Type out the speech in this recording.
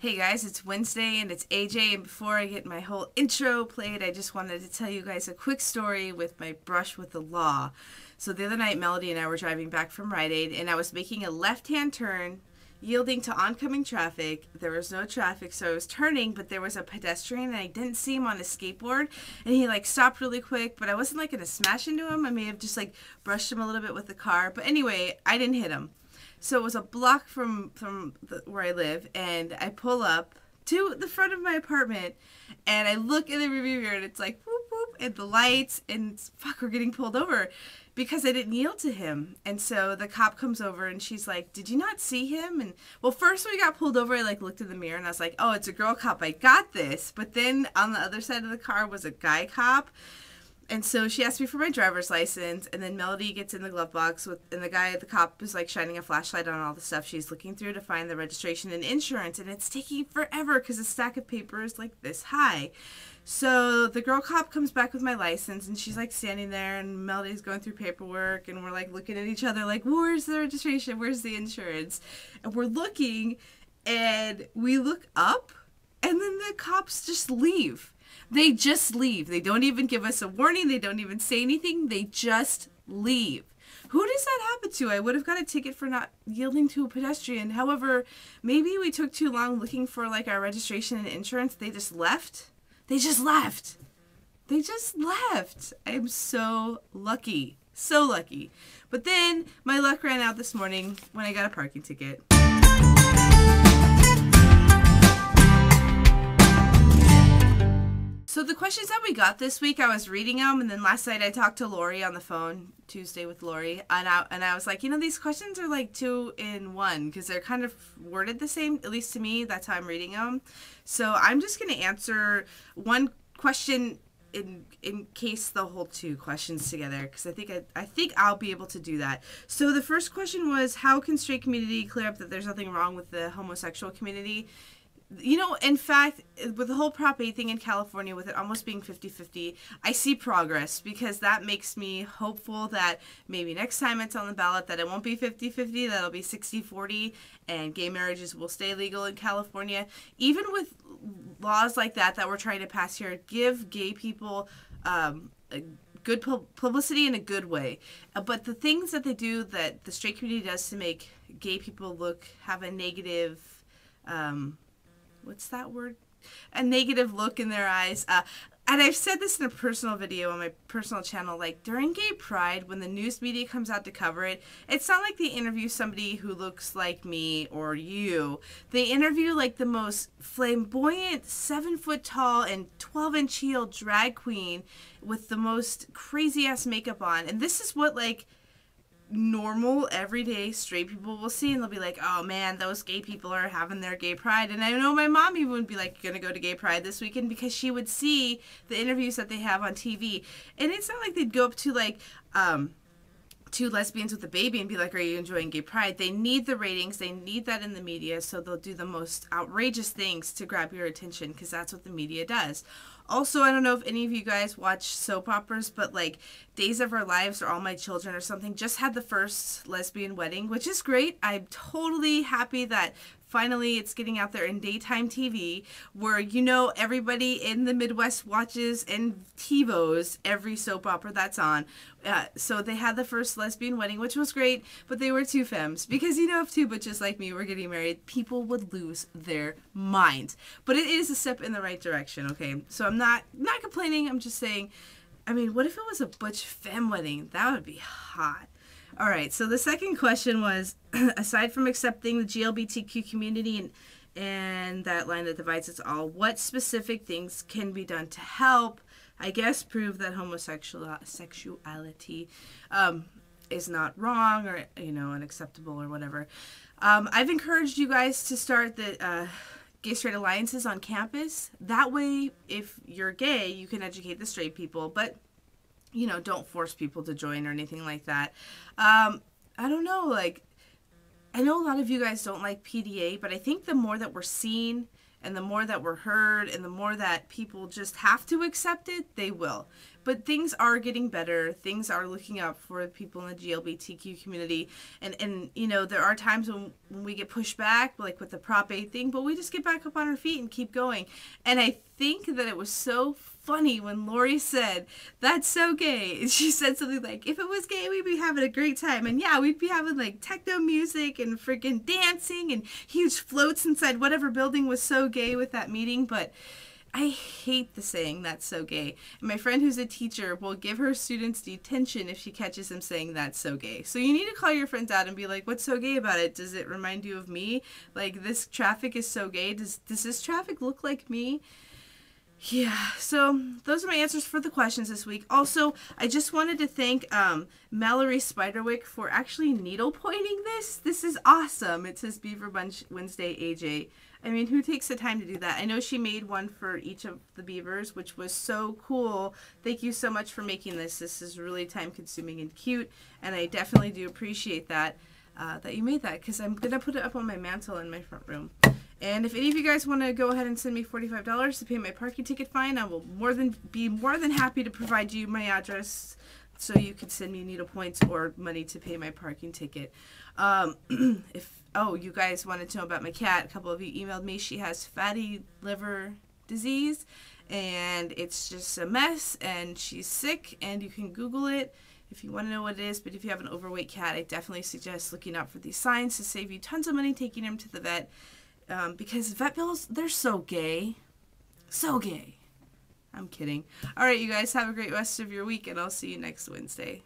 Hey guys, it's Wednesday and it's AJ, and before I get my whole intro played, I just wanted to tell you guys a quick story with my brush with the law. So the other night, Melody and I were driving back from Rite Aid, and I was making a left-hand turn, yielding to oncoming traffic. There was no traffic, so I was turning, but there was a pedestrian, and I didn't see him on his skateboard, and he stopped really quick, but I wasn't going to smash into him. I may have just brushed him a little bit with the car, but anyway, I didn't hit him. So it was a block from where I live, and I pull up to the front of my apartment, and I look in the rearview mirror, and it's like, whoop, whoop, and the lights, and fuck, we're getting pulled over because I didn't yield to him. And so the cop comes over, and she's like, did you not see him? And, well, first when we got pulled over, I, looked in the mirror, and I was like, oh, it's a girl cop. I got this. But then on the other side of the car was a guy cop. And so she asked me for my driver's license, and then Melody gets in the glove box, and the cop is shining a flashlight on all the stuff she's looking through to find the registration and insurance, and it's taking forever because the stack of paper is this high. So the girl cop comes back with my license, and she's standing there, and Melody's going through paperwork, and we're looking at each other where's the registration, where's the insurance? And we're looking, and we look up, and then the cops just leave. They just leave. They don't even give us a warning. They don't even say anything. They just leave. Who does that happen to? I would have got a ticket for not yielding to a pedestrian. However, maybe we took too long looking for our registration and insurance. They just left. They just left. They just left. I'm so lucky. So lucky. But then my luck ran out this morning when I got a parking ticket. So the questions that we got this week, I was reading them, and then last night I talked to Lori on the phone, Tuesday with Lori, and I was like, these questions are two in one, because they're kind of worded the same, at least to me. That's how I'm reading them. So I'm just going to answer one question in case they'll hold two questions together, because I think I'll be able to do that. So the first question was, how can straight community clear up that there's nothing wrong with the homosexual community? In fact, with the whole Prop 8 thing in California, with it almost being 50-50, I see progress, because that makes me hopeful that maybe next time it's on the ballot that it won't be 50-50, that'll be 60-40, and gay marriages will stay legal in California. Even with laws like that we're trying to pass here, give gay people a good publicity in a good way. But the things that they do, that the straight community does to make gay people have a negative... what's that word? A negative look in their eyes. And I've said this in a personal video on my personal channel, during Gay Pride, when the news media comes out to cover it, it's not like they interview somebody who looks like me or you. They interview the most flamboyant 7-foot tall and 12-inch heel drag queen with the most crazy ass makeup on. And this is what normal, everyday straight people will see, and they'll be like, oh man, those gay people are having their gay pride. And I know my mom even would be gonna go to gay pride this weekend, because she would see the interviews that they have on TV. And it's not like they'd go up to two lesbians with a baby and be like, are you enjoying gay pride? They need the ratings, they need that in the media, so they'll do the most outrageous things to grab your attention, because that's what the media does. Also, I don't know if any of you guys watch soap operas, but Days of Our Lives or All My Children or something just had the first lesbian wedding, which is great. I'm totally happy that finally it's getting out there in daytime TV, where everybody in the Midwest watches and TiVos every soap opera that's on. So they had the first lesbian wedding, which was great, but they were two femmes, because if two bitches like me were getting married, people would lose their minds. But it is a step in the right direction, okay? So I'm not complaining, I'm just saying, what if it was a butch femme wedding? That would be hot. All right, so the second question was, aside from accepting the GLBTQ community and that line that divides us all, what specific things can be done to help, I guess, prove that homosexuality is not wrong or, unacceptable or whatever? I've encouraged you guys to start the gay straight alliances on campus. That way, if you're gay, you can educate the straight people, but don't force people to join or anything like that. I don't know, I know a lot of you guys don't like PDA, but I think the more that we're seen and the more that we're heard and the more that people just have to accept it, they will. but things are getting better. Things are looking up for the people in the GLBTQ community. And you know, there are times when we get pushed back, like with the Prop 8 thing, but we just get back up on our feet and keep going. And I think that it was so funny when Lori said, "That's so gay." And she said something like, "If it was gay, we'd be having a great time." And yeah, we'd be having like techno music and freaking dancing and huge floats inside whatever building was so gay with that meeting. But I hate the saying "that's so gay." And my friend who's a teacher will give her students detention if she catches them saying "that's so gay." So you need to call your friends out and be like, "What's so gay about it? Does it remind you of me? Like, this traffic is so gay. Does this traffic look like me?" Yeah, so those are my answers for the questions this week. Also, I just wanted to thank Mallory Spiderwick for actually needle pointing this. This is awesome. It says Beaver Bunch Wednesday AJ. I mean, who takes the time to do that? I know she made one for each of the beavers, which was so cool. Thank you so much for making this. This is really time consuming and cute, and I definitely do appreciate that, that you made that, because I'm going to put it up on my mantle in my front room. And if any of you guys want to go ahead and send me $45 to pay my parking ticket fine, I will be more than happy to provide you my address so you can send me needle points or money to pay my parking ticket. You guys wanted to know about my cat. A couple of you emailed me. She has fatty liver disease, and it's just a mess, and she's sick, and you can Google it if you want to know what it is. But if you have an overweight cat, I definitely suggest looking out for these signs to save you tons of money taking him to the vet. Because vet bills, they're so gay. So gay. I'm kidding. All right, you guys, have a great rest of your week, and I'll see you next Wednesday.